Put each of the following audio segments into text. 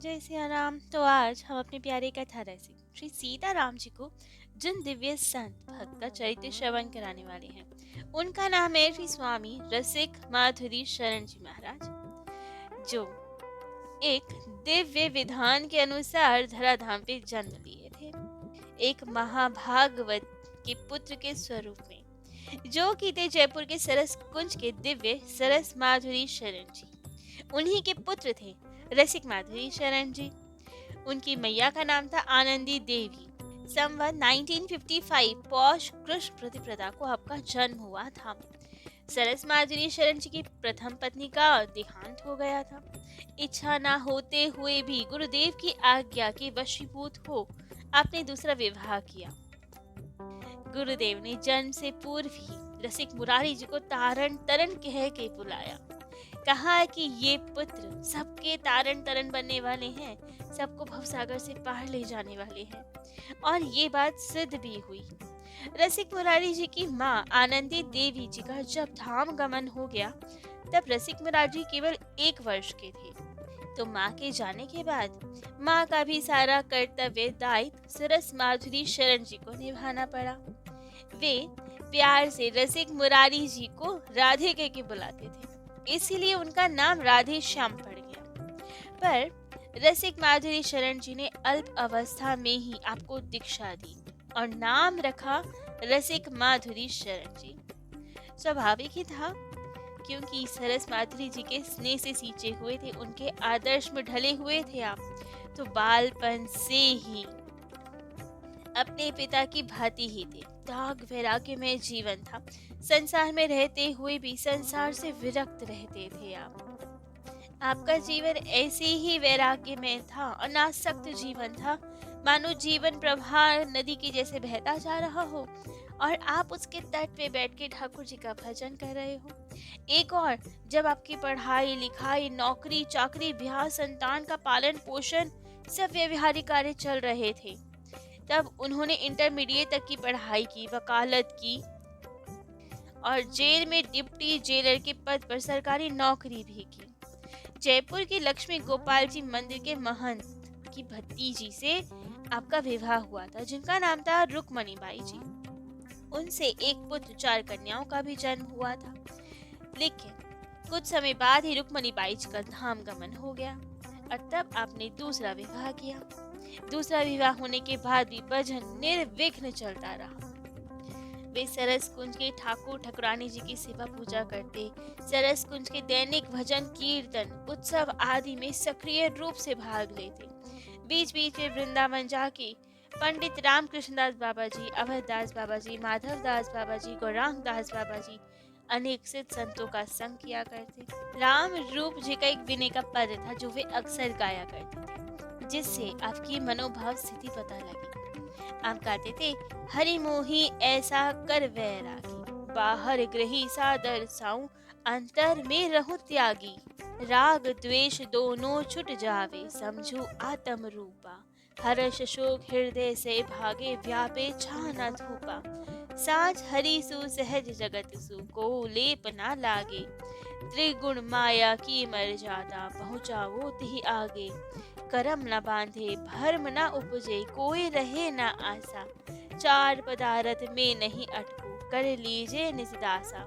जय सिया राम। तो आज हम अपने प्यारे कथा रसिक श्री सीता राम जी को जिन दिव्य संत भक्त का चरित्र श्रवण कराने वाले हैं, उनका नाम है श्री स्वामी रसिक माधुरी शरण जी महाराज, जो एक दिव्य विधान के अनुसार धराधाम पे जन्म लिए थे, एक महाभागवत के पुत्र के स्वरूप में, जो कि थे जयपुर के सरस कुंज के दिव्य सरस माधुरी शरण जी। उन्हीं के पुत्र थे रसिक माधुरी शरण जी। उनकी मैया का नाम था आनंदी देवी। संवत 1955 पौष कृष्ण प्रतिपदा को आपका जन्म हुआ था। सरस माधुरी शरण जी की प्रथम पत्नी का देहांत हो गया था। इच्छा ना होते हुए भी गुरुदेव की आज्ञा के वशीभूत हो आपने दूसरा विवाह किया। गुरुदेव ने जन्म से पूर्व ही रसिक मुरारी जी को तारण तरन कह के बुलाया। कहा कि ये पुत्र सबके तारण तरन बनने वाले हैं, सबको भवसागर से पार ले जाने वाले हैं, और ये बात सिद्ध भी हुई। रसिक मुरारी जी की माँ आनंदी देवी जी का जब धाम गमन हो गया, तब रसिक मुरारी केवल 1 वर्ष के थे। तो माँ के जाने के बाद माँ का भी सारा कर्तव्य दायित्व सरस माधुरी शरण जी को निभाना पड़ा। वे प्यार से रसिक मुरारी जी को राधे कह के बुलाते थे, इसीलिए उनका नाम राधे श्याम पड़ गया। पर रसिक माधुरी शरण जी ने अल्प अवस्था में ही आपको दीक्षा दी और नाम रखा रसिक माधुरी शरण जी। स्वाभाविक ही था, क्योंकि सरस माधुरी जी के स्नेह से सींचे हुए थे, उनके आदर्श में ढले हुए थे आप, तो बालपन से ही अपने पिता की भांति ही थे। त्याग वैराग्य में जीवन था। संसार में रहते हुए भी संसार से विरक्त रहते थे आप। आपका जीवन ऐसे ही वैराग्य में था, अनासक्त जीवन था, मानो जीवन प्रवाह नदी के जैसे बहता जा रहा हो और आप उसके तट पे बैठ के ठाकुर जी का भजन कर रहे हो। एक और, जब आपकी पढ़ाई लिखाई नौकरी चाकरी ब्याह संतान का पालन पोषण सब व्यवहारिक कार्य चल रहे थे, तब उन्होंने इंटरमीडिएट तक की पढ़ाई की, वकालत की और जेल में डिप्टी जेलर के पद पर सरकारी नौकरी भी की। जयपुर के लक्ष्मी गोपाल जी मंदिर के महंत की भतीजी से आपका विवाह हुआ था, जिनका नाम था रुक्मणी बाई जी। उनसे एक पुत्र 4 कन्याओं का भी जन्म हुआ था। लेकिन कुछ समय बाद ही रुक्मणी बाई जी का धाम गमन हो गया और तब आपने दूसरा विवाह किया। दूसरा विवाह होने के बाद भी भजन निर्विघ्न चलता रहा। वे सरस कुंज के ठाकुर ठाकुरानी जी की सेवा पूजा करते, सरस कुंज के दैनिक भजन कीर्तन उत्सव आदि में सक्रिय रूप से भाग लेते। बीच बीच में वृंदावन जाके पंडित रामकृष्ण दास बाबा जी, अवधदास बाबा जी, माधव दास बाबा जी, गौरांग दास बाबा जी, अनेक सिद्ध संतों का संग किया करते। राम रूप जी का एक विनय का पद था जो वे अक्सर गाया करते थे, जिससे आपकी मनोभाव स्थिति पता लगी। आप गाते थे, हरि मोही ऐसा कर वैरागी, बाहर ग्रही सादर साऊं, अंतर में रहूं त्यागी, राग द्वेष दोनों छुट जावे, समझू आत्म रूपा, हर्ष शोक हृदय से भागे, व्यापे छाना धूपा, साज हरि सु सहज जगत सु, को लेप ना लागे, त्रिगुण माया की मर्यादा, पहुँचा वो तिहि आगे, करम न बांधे भर्म न उपजे, कोई रहे न आशा, 4 पदारथ में नहीं अटकू, कर लीजे निज दासा,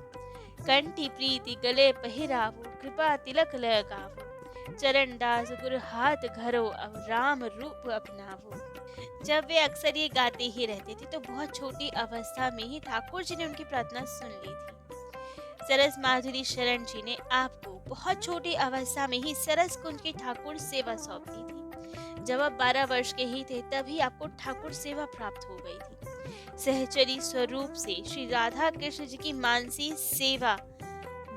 कंठी प्रीति गले पहिरावो, कृपा तिलक लगावो, चरण दास गुरु हाथ घरो, अब राम रूप अपनावो। जब वे अक्सर ये गाते ही रहते थे, तो बहुत छोटी अवस्था में ही ठाकुर जी ने उनकी प्रार्थना सुन ली थी। सरस माधुरी शरण जी ने आपको बहुत छोटी अवस्था में ही सरस कुंज की ठाकुर सेवा सौंप दी थी। जब आप 12 वर्ष के ही थे, तभी आपको ठाकुर सेवा प्राप्त हो गई थी। सहचरी स्वरूप से श्री राधा कृष्ण जी की मानसी सेवा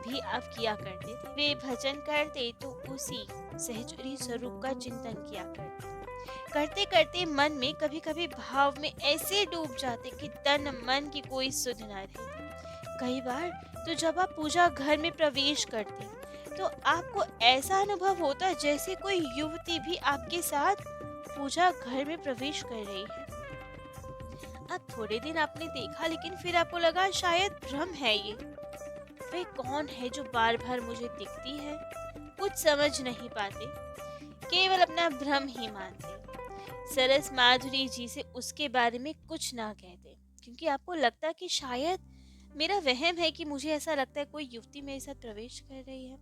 भी आप किया करते थे। वे भजन करते तो उसी सहचरी स्वरूप का चिंतन किया करते। करते करते मन में कभी कभी भाव में ऐसे डूब जाते कि तन मन की कोई सुध न रहती। कई बार तो जब आप पूजा घर में प्रवेश करते, तो आपको ऐसा अनुभव होता जैसे कोई युवती भी आपके साथ पूजा घर में प्रवेश कर रही है। अब थोड़े दिन आपने देखा, लेकिन फिर आपको लगा शायद भ्रम है ये। वे कौन है जो बार बार मुझे दिखती है? कुछ समझ नहीं पाते। केवल अपना भ्रम ही मानते। सरस माधुरी जी से उसके बारे में कुछ ना कहते, क्योंकि आपको लगता कि शायद मेरा वहम है कि मुझे ऐसा लगता है कोई युवती मेरे साथ प्रवेश कर रही है।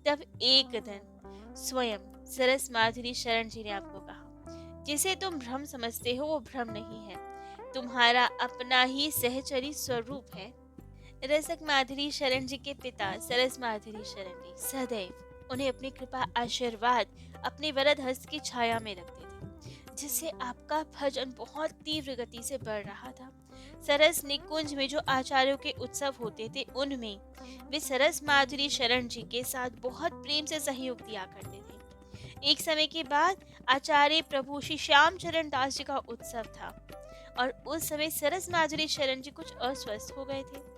तब एक दिन स्वयं सरस माधुरी शरण जी ने आपको कहा, जिसे तुम भ्रम समझते हो वो भ्रम नहीं है, तुम्हारा अपना ही सहचरी स्वरूप है। रसक माधुरी शरण जी के पिता सरस माधुरी शरण जी सदैव उन्हें अपनी कृपा आशीर्वाद अपने वरद हस्त की छाया में रखते थे, जिससे आपका भजन बहुत तीव्र गति से बढ़ रहा था। सरस निकुंज में जो आचार्यों के उत्सव होते थे, उनमें वे सरस माधुरी शरण जी के साथ बहुत प्रेम से सहयोग दिया करते थे। एक समय के बाद आचार्य प्रभु श्री श्याम चरण दास जी का उत्सव था, और उस समय सरस माधुरी शरण जी कुछ अस्वस्थ हो गए थे,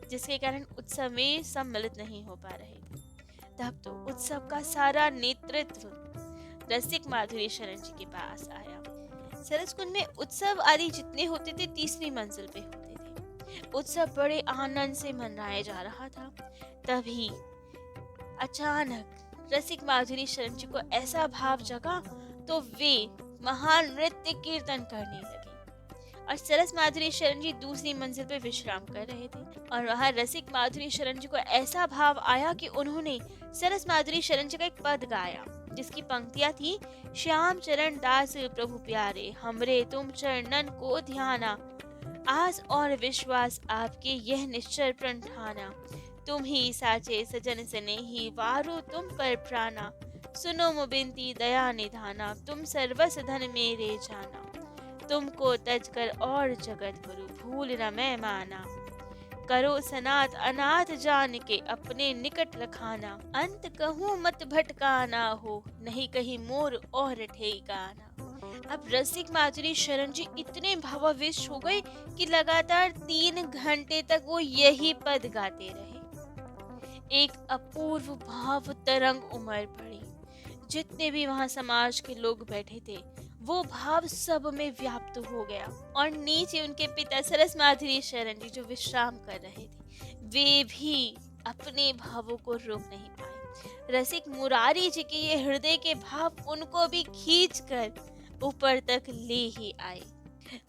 जिसके कारण उत्सव में सम्मिलित नहीं हो पा रहे थे। तब तो उत्सव का सारा नेतृत्व रसिक माधुरी शरण जी के पास आया। सरसकुंड में उत्सव आदि जितने होते थे तीसरी मंजिल पे होते थे। उत्सव बड़े आनंद से मनाया जा रहा था। तभी अचानक रसिक माधुरी शरण जी को ऐसा भाव जगा तो वे महान नृत्य कीर्तन करने लगे, और सरस माधुरी शरण जी दूसरी मंजिल पर विश्राम कर रहे थे। और वहां रसिक माधुरी शरण जी को ऐसा भाव आया कि उन्होंने सरस माधुरी शरण जी का एक पद गाया, जिसकी पंक्तियां थी, श्याम चरण दास प्रभु प्यारे, हमरे तुम चरणन को ध्याना, आस और विश्वास आपके यह निश्चय प्रण ठाना, तुम ही साचे सजन स्नेही, वारो तुम पर प्राणा, सुनो मुबिनती दया निधाना, तुम सर्वस धन मेरे जाना, तुमको तज कर और जगत गुरु, भूल न मैं माना, करो सनात अनाथ जान के अपने निकट रखाना, अंत कहूँ मत भटकाना हो, नहीं कहीं मोर और ठेकाना। अब रसिक माधुरी शरण जी इतने भावाविष्ट हो गए कि लगातार 3 घंटे तक वो यही पद गाते रहे। एक अपूर्व भाव तरंग उमड़ पड़ी। जितने भी वहां समाज के लोग बैठे थे, वो भाव सब में व्याप्त हो गया, और नीचे उनके पिता सरस माधुरी शरण जी जो विश्राम कर रहे थे, वे भी अपने भावों को रोक नहीं पाए। रसिक मुरारी जी के ये हृदय के भाव उनको भी खींचकर ऊपर तक ले ही आए।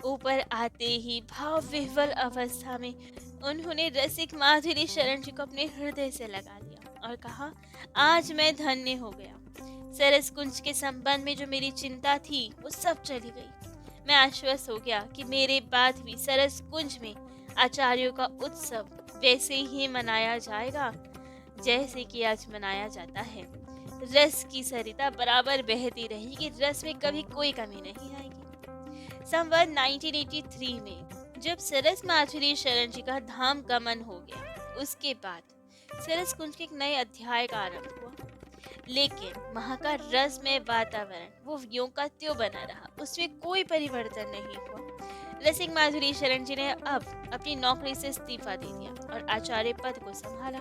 ऊपर आते ही भाव विह्वल अवस्था में उन्होंने रसिक माधुरी शरण जी को अपने हृदय से लगा लिया और कहा, आज मैं धन्य हो गया। सरस कुंज के संबंध में जो मेरी चिंता थी वो सब चली गई। मैं आश्वस्त हो गया कि मेरे बाद भी सरस कुंज में आचार्यों का उत्सव वैसे ही मनाया जाएगा जैसे कि आज मनाया जाता है। रस की सरिता बराबर बहती रहेगी, रस में कभी कोई कमी नहीं आएगी। संवत 1983 में जब सरस माधुरी शरण जी का धाम गमन हो गया, उसके बाद सरस कुंज के एक नए अध्याय का आरंभ हुआ। लेकिन वहाँ का रसमय वातावरण वो यों का त्यों बना रहा, उसमें कोई परिवर्तन नहीं हुआ। रसिक माधुरी शरण जी ने अब अपनी नौकरी से इस्तीफा दे दिया और आचार्य पद को संभाला।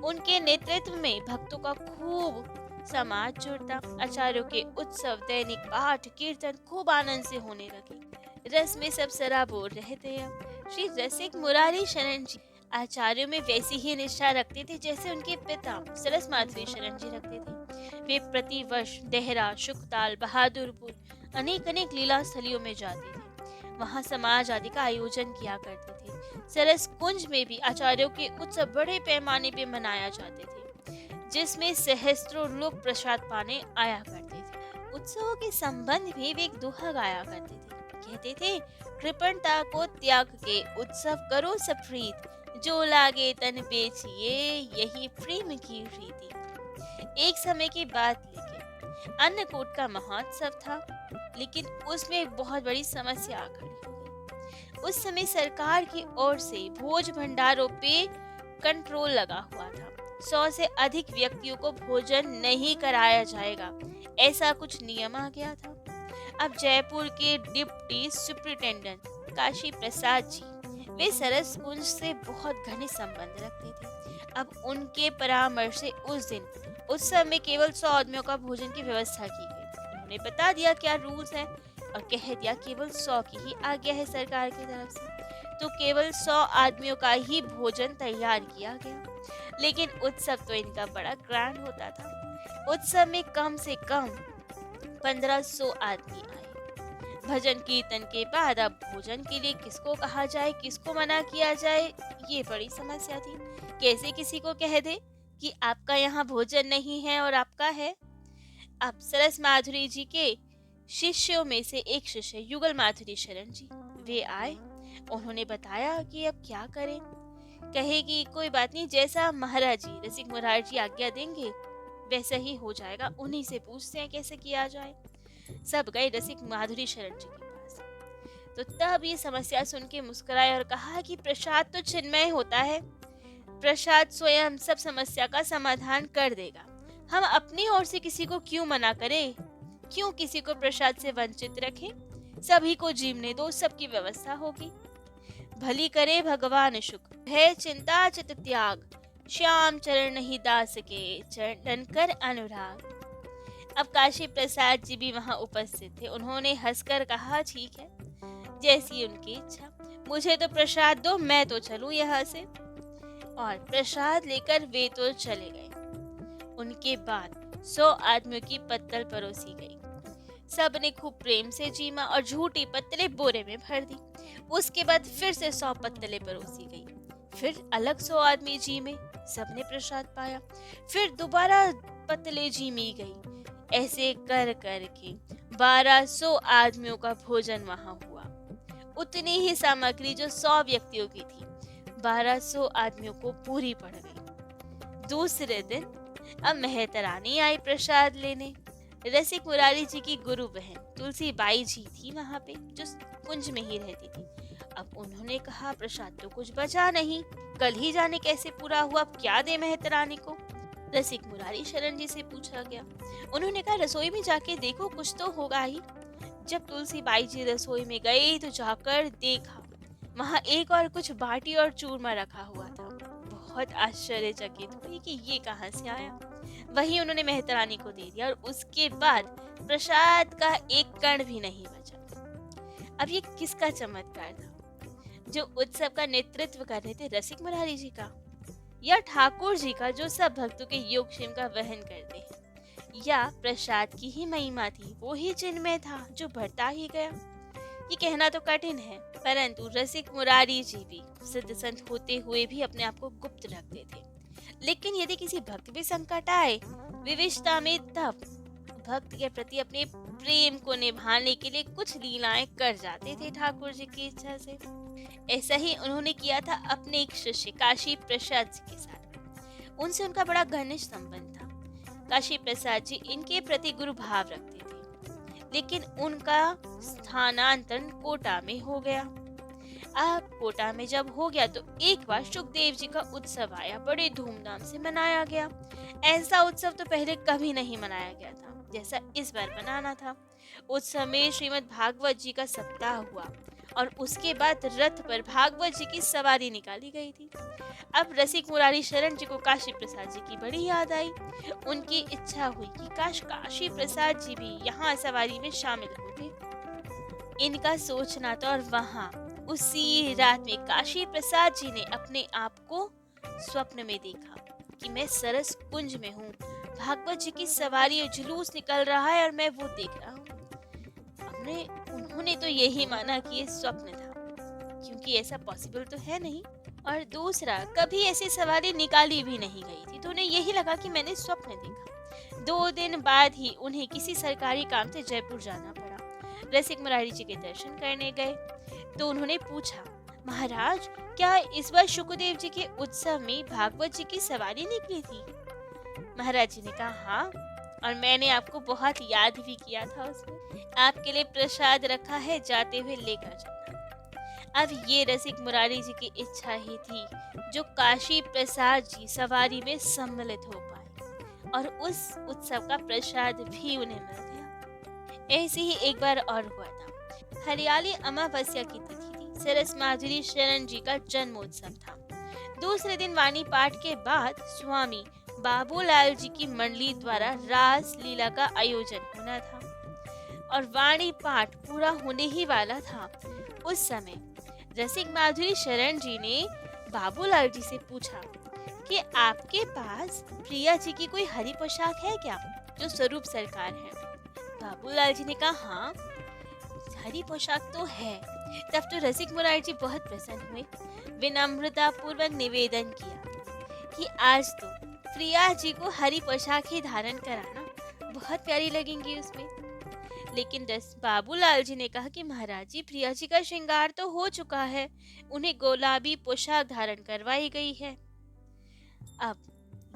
उनके नेतृत्व में भक्तों का खूब समाज जुड़ता। आचार्यों के उत्सव, दैनिक पाठ, कीर्तन खूब आनंद से होने लगे। रस में सब सराबोर रहते। अब श्री रसिक मुरारी शरण जी आचार्यों में वैसी ही निष्ठा रखते थे जैसे उनके पिता सरस माधुरी शरण जी रखते थे। वे प्रति वर्ष देहरा, शुकताल, बहादुरपुर अनेक अनेक लीला स्थलियों में जाते थे। वहाँ समाज आदि का आयोजन किया करते थे। सरस कुंज में भी आचार्यों के उत्सव बड़े पैमाने पे मनाया जाते थे, जिसमें सहस्त्रों लोग प्रसाद पाने आया करते थे। उत्सवों के संबंध में वे एक दोहा गाया करते थे। कहते थे, कृपणता को त्याग के उत्सव करो सब प्रीत, जो लागे तन बेचिए यही प्रेम की रीति। एक समय की बात, लेकिन अन्नकूट का महोत्सव था, लेकिन उसमें एक बहुत बड़ी समस्या आ खड़ी हो गई। उस समय सरकार की ओर से भोज भंडारों पे कंट्रोल लगा हुआ था। 100 से अधिक व्यक्तियों को भोजन नहीं कराया जाएगा, ऐसा कुछ नियम आ गया था। अब जयपुर के डिप्टी सुपरिटेंडेंट काशी प्रसाद जी, वे सरस कुंज से बहुत घने संबंध रखते थे। अब उनके परामर्श से उस दिन उत्सव में केवल 100 आदमियों का भोजन की व्यवस्था की गई। उन्होंने बता दिया क्या रूल्स है और कह दिया केवल 100 की ही आज्ञा है सरकार की तरफ से, तो केवल 100 आदमियों का ही भोजन तैयार किया गया। लेकिन उत्सव तो इनका बड़ा ग्रैंड होता था। उत्सव में कम से कम 1500 आदमी आए। भजन कीर्तन के बाद अब भोजन के लिए किसको कहा जाए, किसको मना किया जाए, ये बड़ी समस्या थी। कैसे किसी को कह दे कि आपका यहाँ भोजन नहीं है और आपका है। अब सरस माधुरी जी के शिष्यों में से एक शिष्य युगल माधुरी शरण जी, वे आए। उन्होंने बताया कि अब क्या करें। कहे कि कोई बात नहीं, जैसा महाराज जी रसिक मुरार जी आज्ञा देंगे वैसा ही हो जाएगा, उन्हीं से पूछते हैं कैसे किया जाए। सब गए रसिक माधुरी शरण जी के पास। तो तब ये समस्या सुन के मुस्कुराए और कहा कि प्रसाद तो चिन्मय होता है, प्रसाद स्वयं सब समस्या का समाधान कर देगा। हम अपनी ओर से किसी को क्यों मना करें, क्यों किसी को प्रसाद से वंचित रखें। सभी को जीवने दो, सबकी व्यवस्था होगी। भली करे भगवान शुक्र, है चिंता चित त्याग, श्याम चरण ही दास के, चरण कर अनुराग। अब काशी प्रसाद जी भी वहां उपस्थित थे। उन्होंने हंसकर कहा, ठीक है, जैसी उनकी इच्छा, मुझे तो प्रसाद दो, मैं तो चलूं यहाँ से। और प्रसाद लेकर वे तो चले गए। उनके बाद 100 आदमियों की पत्तल परोसी गई। सब ने खूब प्रेम से जीमा और झूठी पत्तलें बोरे में भर दी। उसके बाद फिर से 100 पत्तलें परोसी गई। फिर अलग 100 आदमी जीमे, सबने प्रसाद पाया। फिर दोबारा पत्तलें जीमी गई। ऐसे कर कर के 1200 आदमियों का भोजन वहां हुआ। उतनी ही सामग्री जो 100 व्यक्तियों की थी, 1200 आदमियों को पूरी पड़ गई। दूसरे दिन अब मेहतरानी आई प्रसाद लेने। रसिक मुरारी जी की गुरु बहन तुलसी बाई जी थी वहां पे, जो कुंज में ही रहती थी। अब उन्होंने कहा, प्रसाद तो कुछ बचा नहीं, कल ही जाने कैसे पूरा हुआ, अब क्या दे मेहतरानी को। रसिक मुरारी शरण जी से पूछा गया। उन्होंने कहा, रसोई में जाके देखो, कुछ तो होगा ही। जब तुलसी बाई जी रसोई में गई तो जाकर देखा, वहाँ एक और कुछ बाटी और चूरमा रखा हुआ था। बहुत आश्चर्यचकित हुई कि ये कहाँ से आया। वही उन्होंने मेहतरानी को दे दिया और उसके बाद प्रसाद का एक कण भी नहीं बचा। अब ये किसका चमत्कार था? जो उत्सव का नेतृत्व कर रहे थे, रसिक मुरारी जी का, या ठाकुर जी का, जो सब भक्तों के योगक्षेम का वहन करते हैं, या प्रसाद की ही महिमा थी, वो ही चिन्मय था जो बढ़ता ही गया। ये कहना तो कठिन है, परंतु रसिक मुरारी जी भी सिद्ध संत होते हुए भी अपने आप को गुप्त रखते थे। लेकिन यदि किसी भक्त भी संकट आए विविधता में, तब भक्त के प्रति अपने प्रेम को निभाने के लिए कुछ लीलाएं कर जाते थे ठाकुर जी की इच्छा से। ऐसा ही उन्होंने किया था अपने एक शिष्य काशी प्रसाद जी के साथ। उनसे उनका बड़ा घनिष्ठ संबंध था। काशी प्रसाद जी इनके प्रति गुरु भाव रखते थे, लेकिन उनका स्थानांतरण कोटा में हो गया। अब कोटा में जब हो गया तो एक बार सुखदेव जी का उत्सव आया, बड़े धूमधाम से मनाया गया। ऐसा उत्सव तो पहले कभी नहीं मनाया गया था जैसा इस बार मनाना था। उत्सव में श्रीमद् भागवत जी का सप्ताह हुआ और उसके बाद रथ पर भागवत जी की सवारी निकाली गई थी। अब रसिक मुरारी शरण जी को काशी प्रसाद जी की बड़ी याद आई। उनकी इच्छा हुई कि काश काशी प्रसाद जी भी यहाँ सवारी में शामिल होते। इनका सोचना था, और वहाँ उसी रात में काशी प्रसाद जी ने अपने आप को स्वप्न में देखा कि मैं सरस कुंज में हूँ, भागवत जी की सवारी और जुलूस निकल रहा है और मैं वो देख रहा हूँ। उन्होंने तो यही माना कि ये स्वप्न था, क्योंकि ऐसा पॉसिबल तो है नहीं। और दूसरा, कभी ऐसी सवारी निकाली भी नहीं गई थी, तो उन्हें यही लगा कि मैंने स्वप्न देखा। 2 दिन बाद ही उन्हें किसी सरकारी काम से जयपुर जाना पड़ा। रसिक मुरारी जी के दर्शन करने गए तो उन्होंने पूछा, महाराज, क्या इस बार शुकदेव जी के उत्सव में भागवत जी की सवारी निकली थी? महाराज जी ने कहा, हाँ, और मैंने आपको बहुत याद भी किया था। उसमें आपके लिए प्रसाद रखा है, जाते हुए लेकर जाना। अब ये रसिक मुरारी जी की इच्छा ही थी जो काशी प्रसाद जी सवारी में सम्मिलित हो पाए, और उस उत्सव का प्रसाद भी उन्हें मिल गया। ऐसे ही एक बार और हुआ था। हरियाली अमावस्या की तिथि थी। सरस माधुरी शरण जी का जन्मोत्सव था। दूसरे दिन वाणी पाठ के बाद स्वामी बाबूलाल जी की मंडली द्वारा रास लीला का आयोजन होना था और वाणी पाठ पूरा होने ही वाला था। उस समय रसिक माधुरी शरण जी ने बाबूलाल जी से पूछा कि आपके पास प्रिया जी की कोई हरी पोशाक है क्या, जो स्वरूप सरकार है? बाबूलाल जी ने कहा, हाँ, हरी पोशाक तो है। तब तो रसिक मुरारी जी बहुत प्रसन्न हुए। विनम्रता पूर्वक निवेदन किया कि आज तो प्रिया जी को हरी पोशाक ही धारण कराना, बहुत प्यारी लगेंगी उसमें। लेकिन बाबूलाल जी ने कहा कि महाराज जी, प्रिया जी का श्रृंगार तो हो चुका है, उन्हें गुलाबी पोशाक धारण करवाई गई है। अब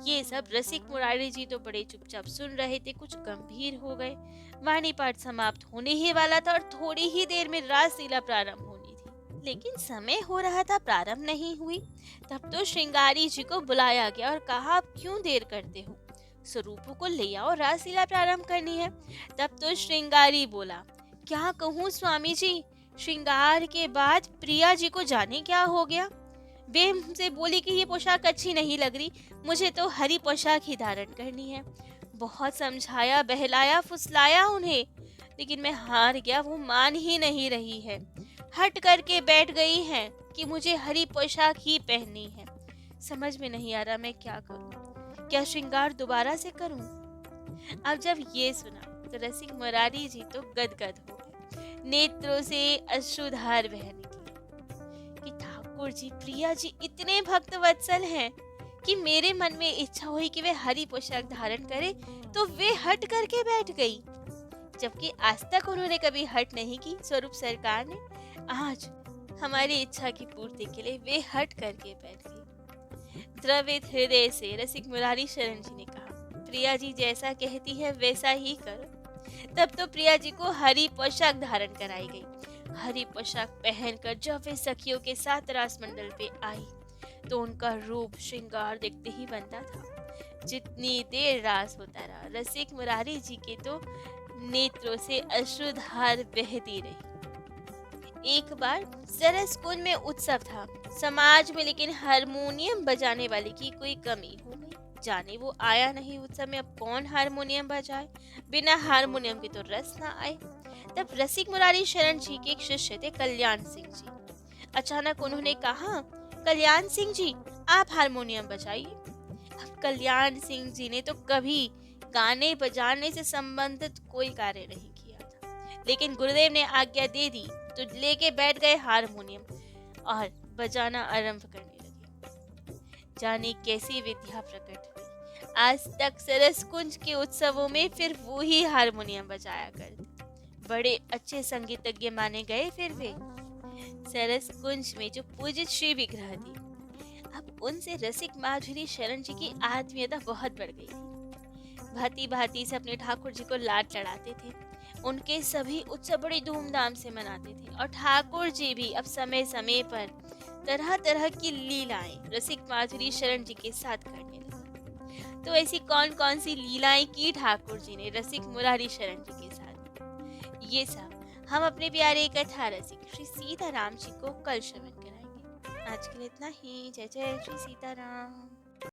ये सब रसिक मुरारी जी तो बड़े चुपचाप सुन रहे थे, कुछ गंभीर हो गए। वाणी पाठ समाप्त होने ही वाला था और थोड़ी ही देर में रासलीला प्रारंभ होनी थी, लेकिन समय हो रहा था, प्रारंभ नहीं हुई। तब तो श्रृंगारी जी को बुलाया गया और कहा, आप क्यों देर करते हो, स्वरूपों को ले आओ, रासलीला प्रारंभ करनी है। तब तो श्रृंगारी बोला, क्या कहूँ स्वामी जी, श्रृंगार के बाद प्रिया जी को जाने क्या हो गया। वे मुझसे बोली कि ये पोशाक अच्छी नहीं लग रही, मुझे तो हरी पोशाक ही धारण करनी है। बहुत समझाया, बहलाया, फुसलाया उन्हें, लेकिन मैं हार गया, वो मान ही नहीं रही है। हट करके बैठ गई हैं कि मुझे हरी पोशाक ही पहननी है। समझ में नहीं आ रहा मैं क्या करूं, क्या श्रृंगार दोबारा से करूं। अब जब ये सुना तो रसिक मुरारी जी तो गदगद हो गए, नेत्रों से अश्रुधार बह निकले कि ठाकुर जी, प्रिया जी इतने भक्त वत्सल हैं कि मेरे मन में इच्छा हुई कि वे हरी पोशाक धारण करें तो वे हट करके बैठ गई, जबकि आज तक उन्होंने कभी हट नहीं की। स्वरूप सरकार ने आज हमारी इच्छा की पूर्ति के लिए वे हट करके बैठ गई। द्रवित हृदय से रसिक मुरारी शरण जी ने कहा, प्रिया जी जैसा कहती है वैसा ही करो। तब तो प्रिया जी को हरी पोशाक धारण कराई गई। हरी पोशाक पहनकर जब वे सखियों के साथ रासमंडल पे आई तो उनका रूप श्रृंगार देखते ही बनता था। जितनी देर रास होता रहा, रसिक मुरारी जी के तो नेत्रों से अश्रुधार बहती रही। एक बार सरस कुंज में उत्सव था समाज में, लेकिन हारमोनियम बजाने वाले की कोई कमी हो गई। जाने वो आया नहीं उत्सव में, अब कौन हारमोनियम बजाए, बिना हारमोनियम के तो रस ना आए। तब रसिक मुरारी शरण जी के एक शिष्य थे कल्याण सिंह जी। अचानक उन्होंने कहा, कल्याण सिंह जी आप हारमोनियम बजाइए। अब कल्याण सिंह जी ने तो कभी गाने बजाने से संबंधित कोई कार्य नहीं किया था, लेकिन गुरुदेव ने आज्ञा दे दी तो लेके बैठ गए हारमोनियम और बजाना आरंभ करने लगे। जाने कैसी विद्या प्रकट हुई, आज तक सरस कुंज के उत्सवों में फिर वो ही हारमोनियम बजाया करते, बड़े अच्छे संगीतज्ञ माने गए। फिर वे सरस कुंज में जो पूजित श्री विग्रह थे, अब उनसे रसिक माधुरी शरण जी की आत्मीयता बहुत बढ़ गई थी। भांति भांति से अपने ठाकुर जी को लाड चढ़ाते थे। उनके सभी उत्सव बड़ी धूमधाम से मनाते थे और ठाकुर जी भी अब समय समय पर तरह तरह की लीलाएं रसिक माधुरी शरण जी के साथ करने लगे। तो ऐसी कौन कौन सी लीलाएं की ठाकुर जी ने रसिक मुरारी शरण जी के साथ, ये सब हम अपने प्यारे कथा रसिक श्री सीताराम जी को कल श्रवण कराएंगे। आज के लिए इतना ही। जय जय श्री सीताराम।